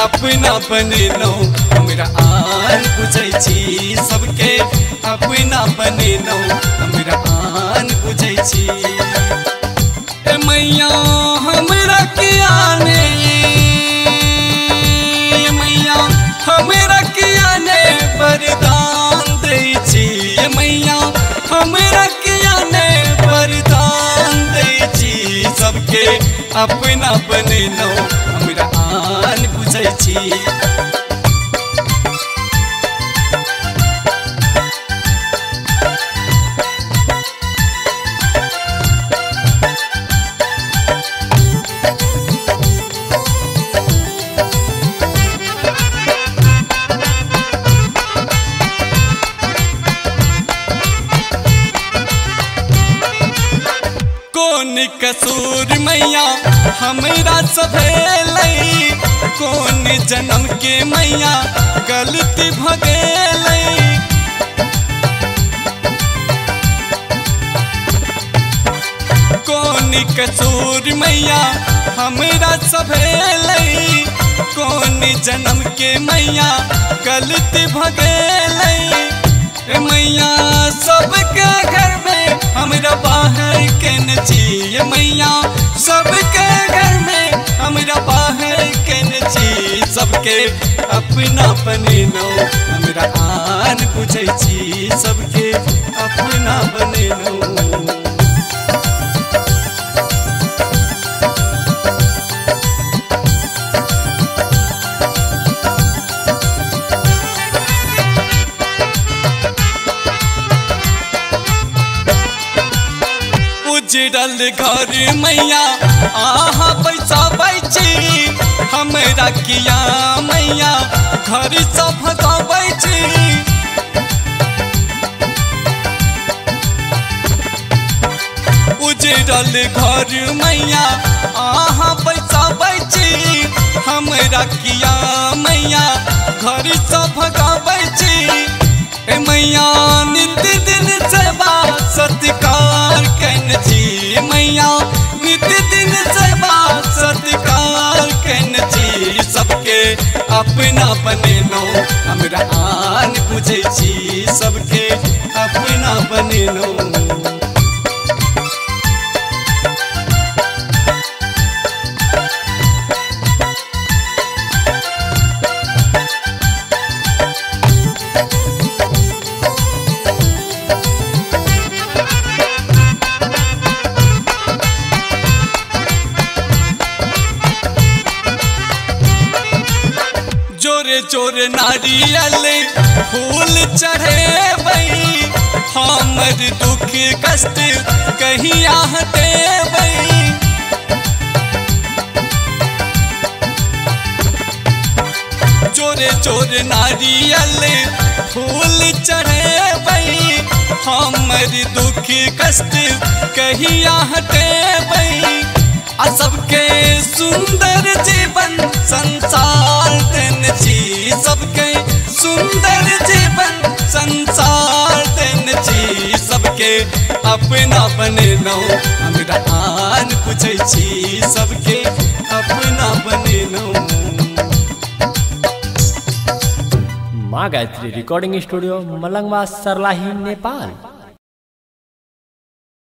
अपना बनेनो हमरा आन बुझै छी सबके अपना बनेनो हमरा आन बुझै छी मैया हमरा किया ने मैया हमरा किया ने वरदान दै छी मैया हमरा किया ने वरदान दै छी सबके अपना बनेनो हमरा आन बुझै छी कौन कसूर मैया हमरा से भेलै कौन जन्म के मैया गलती भ गेलै कौन कसूर मैया हमरा से भेलै कौन जन्म के मैया गलती भ गेलै मैया सबके घर में हमरा बाहर केन छी मैया सबके घर में हमरा बाहर केन छी सबके अपना बनेनो हमरा आन बुझै छी सबके अपना बनेनो उजड़ल घर मैया आहा पैसा बैची हमरा किया मैया घर से भगाबै छी उजड़ल घर मैया आहा पैसा बैची हमरा किया मैया घर से भगाबै छी मैया नित्य दिन सेवा सत्कार कैन छी मैया नित्य दिन सेवा सत्कार कैन छी सबके अपना बनेनो हमरा आन बुझै छी सबके अपना बनेनो जोरे जोरे नारियल फूल चढ़ेबै हमर दुख कष्ट कहिया हटेबै जोरे जोरे नारियल फूल चढ़ेबै हमर दुख कष्ट कहिया हटेबै आ सबके सुंदर जीवन संसार देन छी सबके सुंदर जीवन संसार देन छी सबके अपना बनेनो हमरा आन बुझै छी सबके अपना बनेनो माँ गायत्री रिकॉर्डिंग स्टूडियो मलंगवा सरलाही नेपाल।